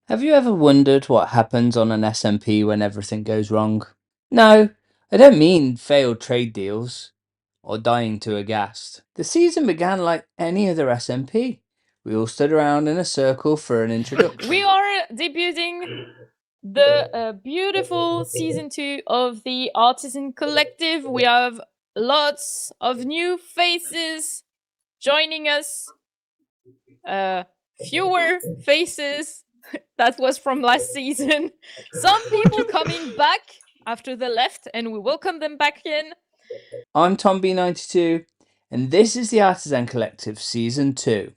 Have you ever wondered what happens on an SMP when everything goes wrong? No, I don't mean failed trade deals or dying to a ghast. The season began like any other SMP. We all stood around in a circle for an introduction. We are debuting the beautiful season 2 of the Artisan Collective. We have lots of new faces joining us. Fewer faces. That was from last season. Some people coming back after they left, and we welcome them back in. I'm Tom B92, and this is the Artisan Collective Season 2.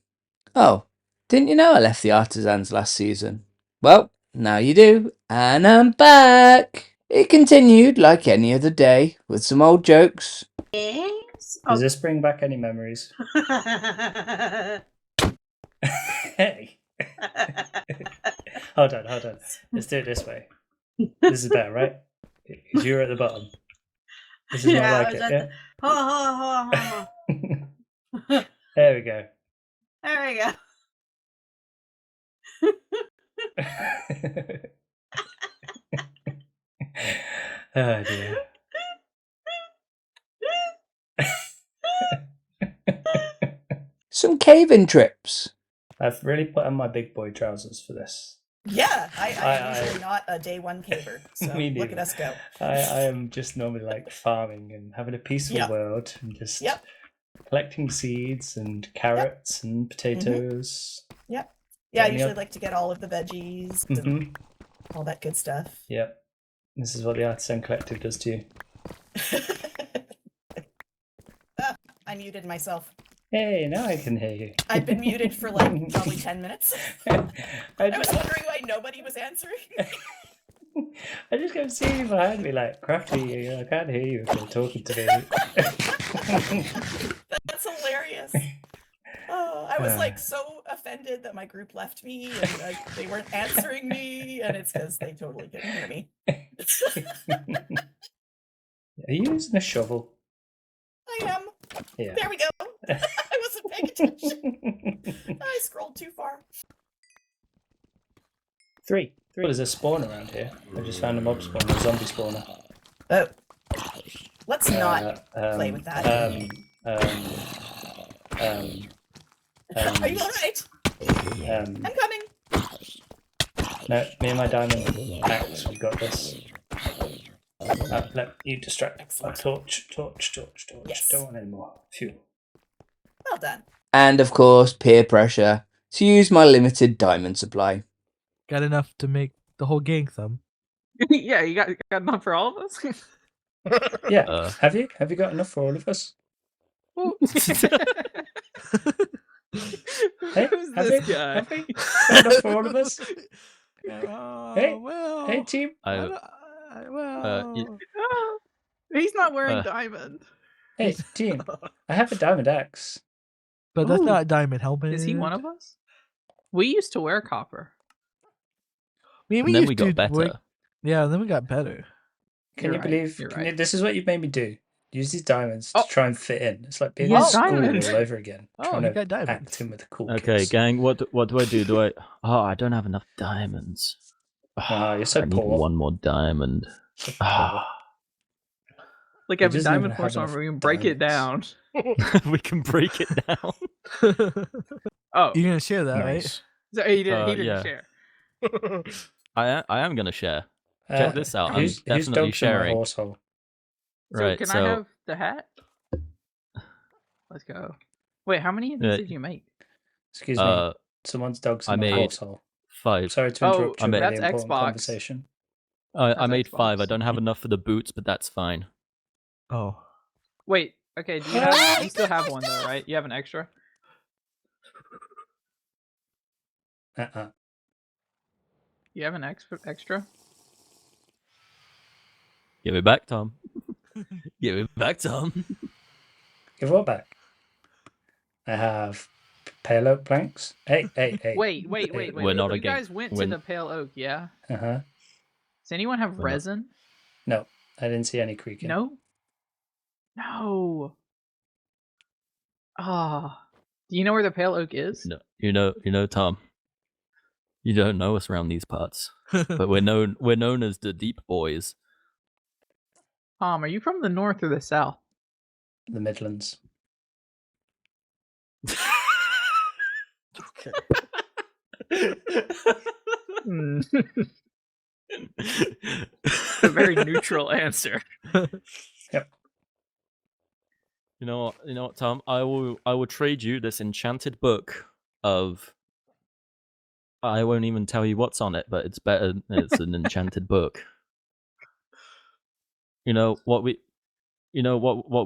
Oh, didn't you know I left the Artisans last season? Well, now you do, and I'm back! It continued like any other day, with some old jokes. Yes. Does this bring back any memories? Hey! Hold on. Let's do it this way. This is better, right? Because you're at the bottom. This is more like it, yeah? Hold on. There we go. There we go. Oh dear. Some cave-in trips. I've really put on my big boy trousers for this. Yeah, I'm usually not a day one caver, so Me look neither. at us go. I am just normally like farming and having a peaceful world and just collecting seeds and carrots and potatoes. Yep. Yeah, I usually like to get all of the veggies and all that good stuff. Yep. This is what the Artisan Collective does to you. I muted myself. Hey, now I can hear you. I've been muted for like probably 10 minutes. I was wondering why nobody was answering. I just kept seeing you behind me like, Crafty, I can't hear you if you're talking to me. That's hilarious. I was like so offended that my group left me and they weren't answering me, and it's because they totally couldn't hear me. Are you using a shovel? I am. Yeah. There we go. I wasn't paying attention. I scrolled too far. 3. There's a spawn around here. I just found a mob spawner, a zombie spawner. Oh. Let's not play with that. Are you alright? I'm coming. No, me and my diamond axe, we got this. Let you distract. Torch. Yes. Don't want any more fuel. Well done. And of course, peer pressure to use my limited diamond supply. Got enough to make the whole gang thumb. Yeah, you got enough for all of us? Yeah. Have you got enough for all of us? Hey, Who's have this we? guy? Have we got enough for all of us? Hey, well, hey, team. He's not wearing diamond. Hey, team. I have a diamond axe. but that's not a diamond helmet. Is he one of us? We used to wear copper. We And then we got better. Yeah, then we got better. Can you believe? Right. This is what you've made me do. Use these diamonds to try and fit in. It's like being He in has school diamonds. all over again. Oh, trying you to got diamonds. act in with the cool Okay, kids. gang, what do I do? Oh, I don't have enough diamonds. Oh, you're so I need poor. one more diamond. So poor. Like, He have a doesn't diamond even force have armor, we can enough break it down. We can break it down. Oh, You're gonna share that, Nice. so he didn't yeah. share. I am gonna share. Check this out. I'm Who's definitely dogs in my sharing. horse hole? So Right. can I have the hat? Let's go. Wait, how many of these did you make? Excuse me. Someone's dog's I in my made horse hole. 5. Sorry to interrupt your that's really important Xbox. conversation. I made Xbox. 5. I don't have enough for the boots, but that's fine. Oh. Wait, okay, do you you still have one though, right? You have an extra? You have an extra? Give it back, Tom. Give it back, Tom. Give what back? I have pale oak planks. Hey. Wait. We're not You a gang. guys went to the Pale Oak, yeah? Uh-huh. Does anyone have We're not. resin? No, I didn't see any creaking. No? Ah. Do you know where the Pale Oak is? No, you know, Tom. You don't know us around these parts, but we're known as the Deep Boys. Tom, are you from the north or the south? The Midlands. Hmm. A very neutral answer. Yep. You know what, Tom? I will trade you this enchanted book of. I won't even tell you what's on it, but it's better. It's an enchanted book. What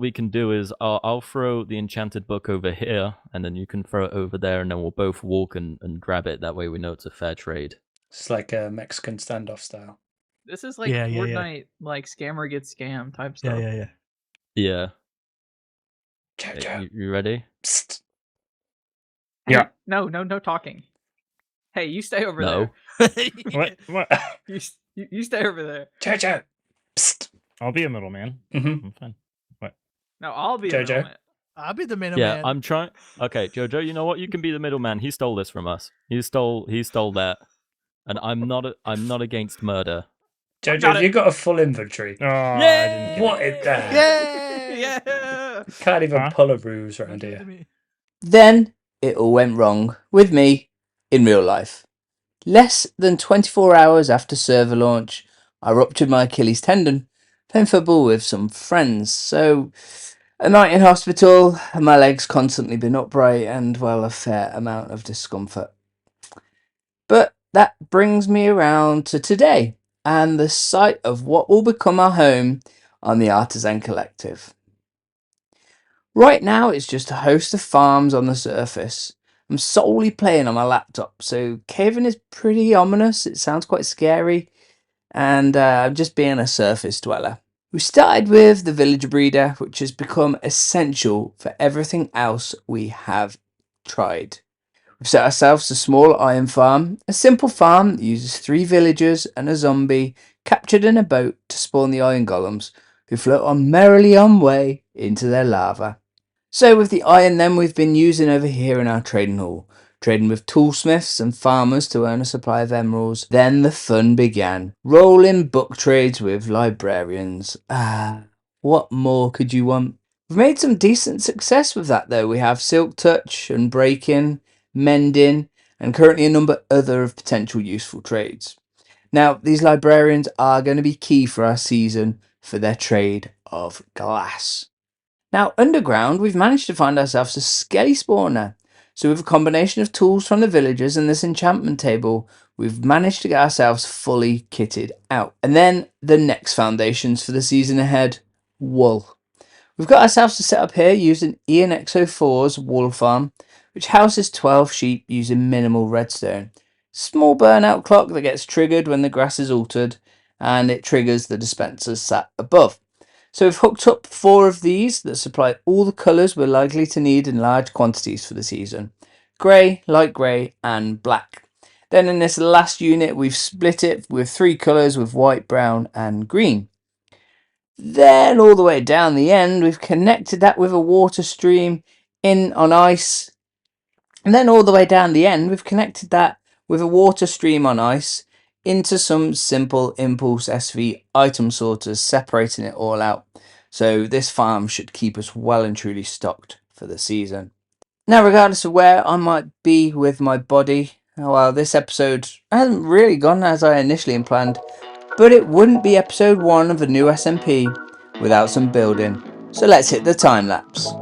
we can do is I'll throw the enchanted book over here, and then you can throw it over there, and then we'll both walk and grab it. That way we know it's a fair trade. It's like a Mexican standoff style. This is like Fortnite, like scammer gets scammed type stuff. Yeah. Jojo. You ready? Psst. Hey, Yeah. No talking. Hey, you stay over No. there. What? You stay over there. Jojo. Psst. I'll be a middleman. Mm-hmm. I'm fine. No, I'll be Jojo. a middleman. I'll be the middleman. Yeah, I'm trying. Okay, Jojo, you know what? You can be the middleman. He stole this from us. He stole that, and I'm not against murder. Jojo, have you got a full inventory? Oh, I didn't get What it. is that? Yay! Yeah. Can't even Huh? pull a ruse around here. Then it all went wrong with me in real life. Less than 24 hours after server launch, I ruptured my Achilles tendon playing football with some friends. So a night in hospital, my legs constantly been upright, and well, a fair amount of discomfort. But that brings me around to today and the site of what will become our home on the Artisan Collective. Right now it's just a host of farms on the surface. I'm solely playing on my laptop, so caving is pretty ominous. It sounds quite scary, and I'm just being a surface dweller. We started with the villager breeder, which has become essential for everything else we have tried. We've set ourselves a small iron farm, a simple farm that uses 3 villagers and a zombie captured in a boat to spawn the iron golems, who float on merrily on way into their lava. So with the iron then we've been using over here in our trading hall, trading with toolsmiths and farmers to earn a supply of emeralds. Then the fun began, rolling book trades with librarians. What more could you want? We've made some decent success with that though. We have silk touch and breaking, mending, and currently a number other of potential useful trades. Now these librarians are going to be key for our season for their trade of glass. Now, underground, we've managed to find ourselves a skelly spawner. So with a combination of tools from the villagers and this enchantment table, we've managed to get ourselves fully kitted out. And then the next foundations for the season ahead, wool. We've got ourselves a setup here using ENXO4's wool farm, which houses 12 sheep using minimal redstone. Small burnout clock that gets triggered when the grass is altered, and it triggers the dispensers sat above. So we've hooked up 4 of these that supply all the colours we're likely to need in large quantities for the season. Grey, light grey and black. Then in this last unit we've split it with 3 colours with white, brown and green. Then all the way down the end we've connected that with a water stream in on ice. And then all the way down the end we've connected that with a water stream on ice into some simple impulse SV item sorters, separating it all out. So this farm should keep us well and truly stocked for the season. Now, regardless of where I might be with my body, well, this episode hasn't really gone as I initially planned, but it wouldn't be episode 1 of the new SMP without some building. So let's hit the time lapse.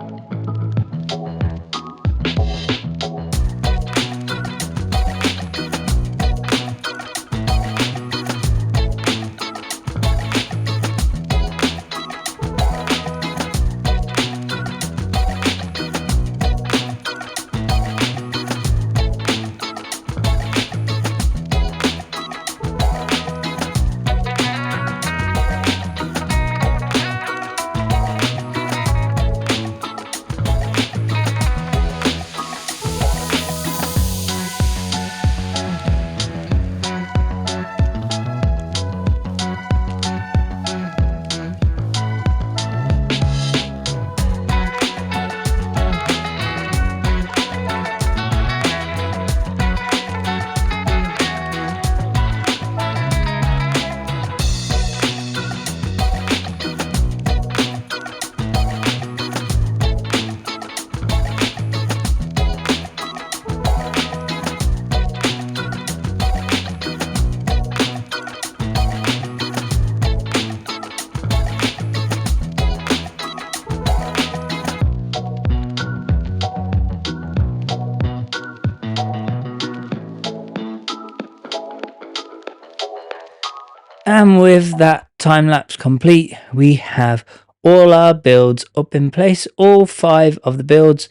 And with that time lapse complete, we have all our builds up in place, all 5 of the builds.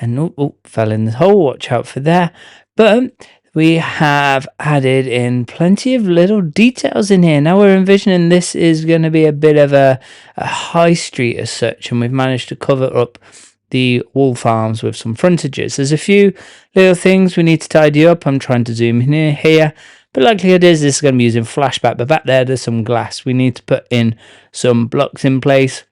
And fell in the hole, watch out for there. But we have added in plenty of little details in here. Now we're envisioning this is going to be a bit of a high street as such, and we've managed to cover up the wool farms with some frontages. There's a few little things we need to tidy up. I'm trying to zoom in here. But likelihood is this is going to be using flashback. But back there's some glass. We need to put in some blocks in place.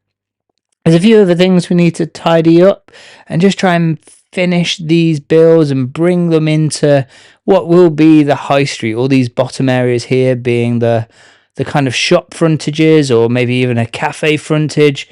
There's a few other things we need to tidy up and just try and finish these builds and bring them into what will be the high street. All these bottom areas here being the kind of shop frontages, or maybe even a cafe frontage.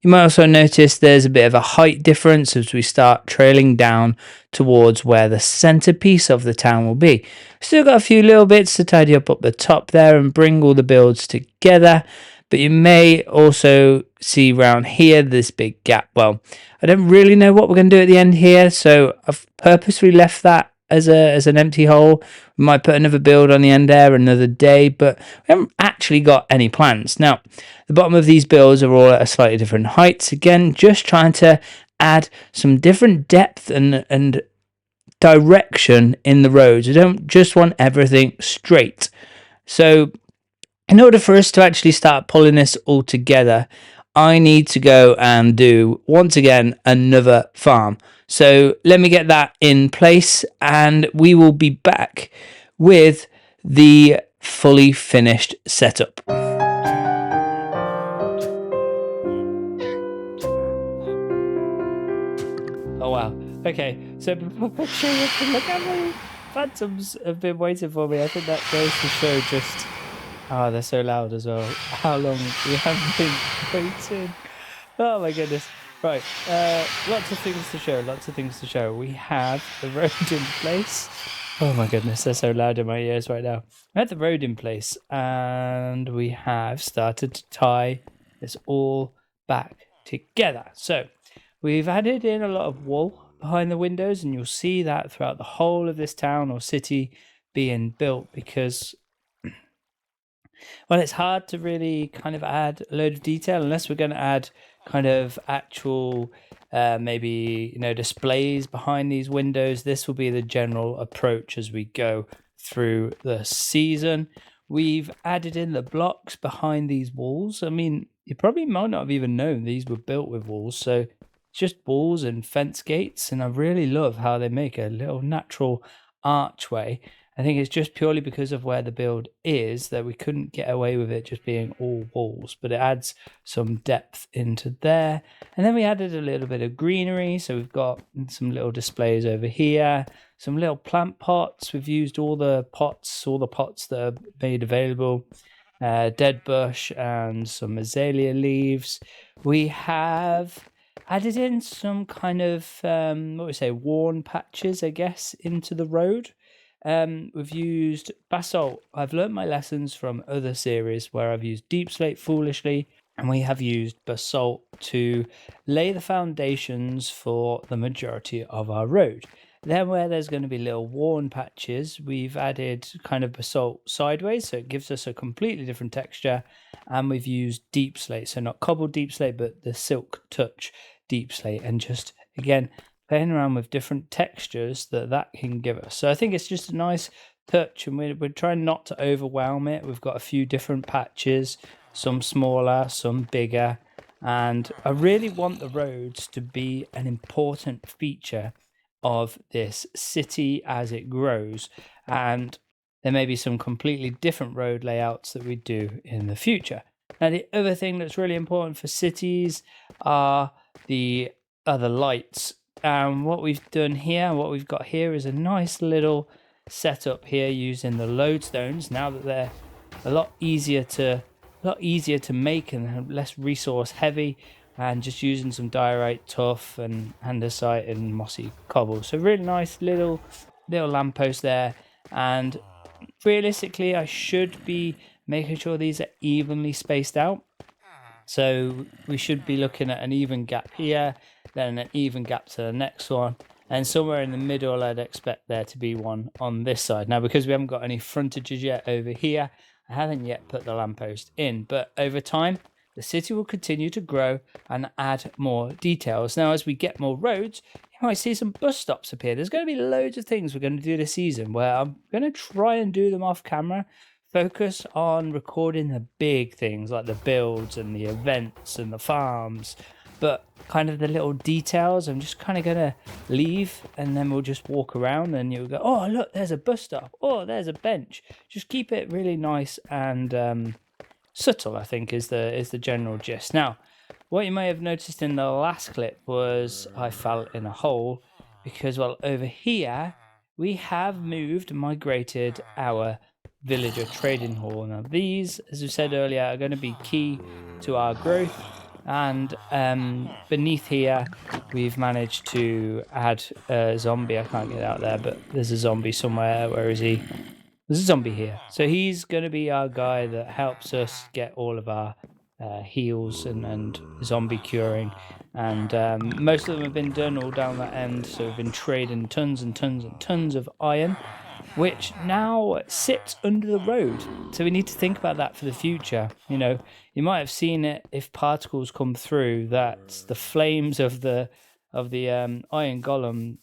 You might also notice there's a bit of a height difference as we start trailing down towards where the centerpiece of the town will be. Still got a few little bits to tidy up the top there and bring all the builds together. But you may also see around here this big gap. Well, I don't really know what we're going to do at the end here, so I've purposely left that as an empty hole. We might put another build on the end there another day, but we haven't actually got any plans. Now, the bottom of these builds are all at a slightly different heights. Again, just trying to add some different depth and direction in the roads. I don't just want everything straight. So in order for us to actually start pulling this all together, I need to go and do, once again, another farm. So let me get that in place and we will be back with the fully finished setup. Oh wow. Okay, so before I show you, look how many phantoms have been waiting for me. I think that goes to show just... Oh, they're so loud as well. How long we have been waiting. Oh my goodness. Right, lots of things to show. We have the road in place. Oh my goodness, they're so loud in my ears right now. We have the road in place and we have started to tie this all back together. So we've added in a lot of wool behind the windows, and you'll see that throughout the whole of this town or city being built because... Well, it's hard to really kind of add a load of detail unless we're going to add kind of actual, maybe, displays behind these windows. This will be the general approach as we go through the season. We've added in the blocks behind these walls. I mean, you probably might not have even known these were built with walls. So it's just walls and fence gates. And I really love how they make a little natural archway. I think it's just purely because of where the build is that we couldn't get away with it just being all walls, but it adds some depth into there. And then we added a little bit of greenery, so we've got some little displays over here, some little plant pots. We've used all the pots that are made available, dead bush and some azalea leaves. We have added in some kind of worn patches, I guess, into the road. We've used basalt. I've learnt my lessons from other series where I've used deep slate foolishly, and we have used basalt to lay the foundations for the majority of our road. Then where there's going to be little worn patches, we've added kind of basalt sideways, so it gives us a completely different texture, and we've used deep slate, so not cobbled deep slate, but the silk touch deep slate, and just, again, playing around with different textures that can give us. So I think it's just a nice touch, and we're trying not to overwhelm it. We've got a few different patches, some smaller, some bigger, and I really want the roads to be an important feature of this city as it grows, and there may be some completely different road layouts that we do in the future. Now, the other thing that's really important for cities are the other lights. What we've done here, what we've got here is a nice little setup here using the lodestones. Now that they're a lot easier to make and less resource heavy, and just using some diorite, tuff, and andesite and mossy cobble. So really nice little lamppost there. And realistically, I should be making sure these are evenly spaced out. So we should be looking at an even gap here, then an even gap to the next one, And somewhere in the middle, I'd expect there to be one on this side. Now, because we haven't got any frontages yet over here, I haven't yet put the lamppost in. But over time, the city will continue to grow and add more details. Now, as we get more roads, you might see some bus stops appear. There's going to be loads of things we're going to do this season where I'm going to try and do them off camera. Focus on recording the big things like the builds and the events and the farms. But kind of the little details, I'm just kind of going to leave, and then we'll just walk around and you'll go, oh, look, there's a bus stop. Oh, there's a bench. Just keep it really nice and subtle, I think, is the general gist. Now, what you may have noticed in the last clip was I fell in a hole because, well, over here, we have migrated our villager trading hall. Now, these, as we said earlier, are going to be key to our growth. And beneath here, we've managed to add a zombie. I can't get out there, but there's a zombie somewhere. Where is he? There's a zombie here. So he's going to be our guy that helps us get all of our heals and zombie curing. And most of them have been done all down that end. So we've been trading tons and tons and tons of iron, which now sits under the road. So we need to think about that for the future. You know, you might have seen it if particles come through, that the flames of the iron golem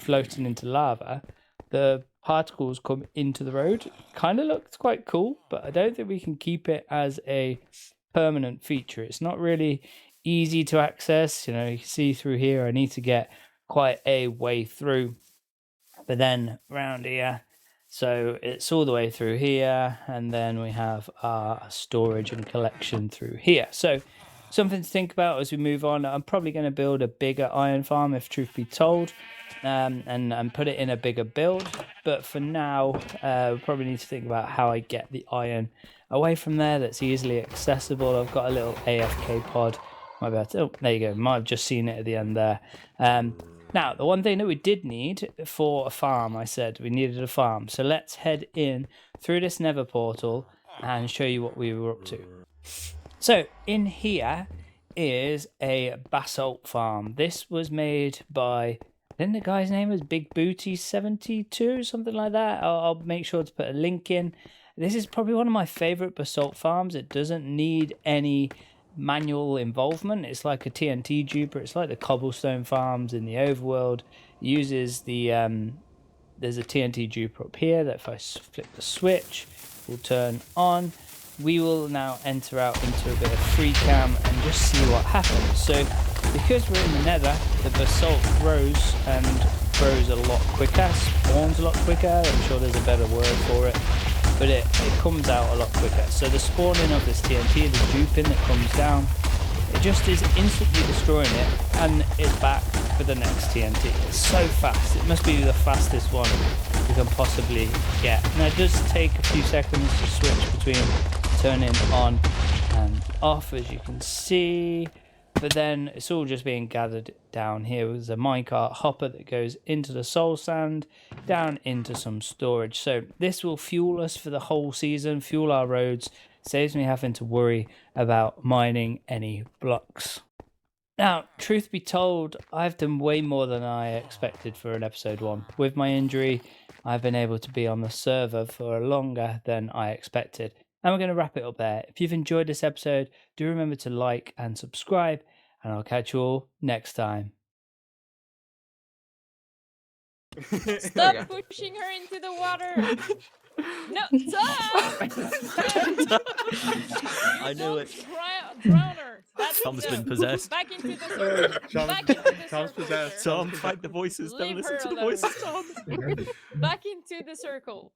floating into lava, the particles come into the road. Kind of looks quite cool, but I don't think we can keep it as a permanent feature. It's not really easy to access. You know, you can see through here, I need to get quite a way through. But then around here, so it's all the way through here, and then we have our storage and collection through here. So something to think about as we move on. I'm probably going to build a bigger iron farm, if truth be told, and put it in a bigger build. But for now, we probably need to think about how I get the iron away from there that's easily accessible. I've got a little AFK pod. Might be able to, oh, there you go. Might have just seen it at the end there. Now, the one thing that we did need for a farm, I said we needed a farm. So let's head in through this nether portal and show you what we were up to. So in here is a basalt farm. This was made by, I think the guy's name was Big Booty 72, something like that. I'll make sure to put a link in. This is probably one of my favorite basalt farms. It doesn't need any manual involvement. It's like a TNT duper. It's like the cobblestone farms in the overworld. It uses the there's a TNT duper up here that if I flip the switch will turn on. We will now enter out into a bit of free cam and just see what happens. So because we're in the nether, the basalt grows and grows a lot quicker, spawns a lot quicker. I'm sure there's a better word for it, but it comes out a lot quicker. So the spawning of this TNT, the duping that comes down, it just is instantly destroying it, and it's back for the next TNT. It's so fast. It must be the fastest one we can possibly get. Now it does take a few seconds to switch between turning on and off, as you can see. But then it's all just being gathered down here. There's a minecart hopper that goes into the soul sand, down into some storage. So this will fuel us for the whole season, fuel our roads, saves me having to worry about mining any blocks. Now, truth be told, I've done way more than I expected for an episode 1. With my injury, I've been able to be on the server for longer than I expected. And we're going to wrap it up there. If you've enjoyed this episode, do remember to like and subscribe, and I'll catch you all next time. Stop pushing her into the water! No, stop! I knew it. Drown her. That's Tom's it. been possessed. Back into the circle. Back into the Tom's circle. possessed. there. Tom, fight the voices. Don't Leave listen her to the alone. voices, Tom. Back into the circle.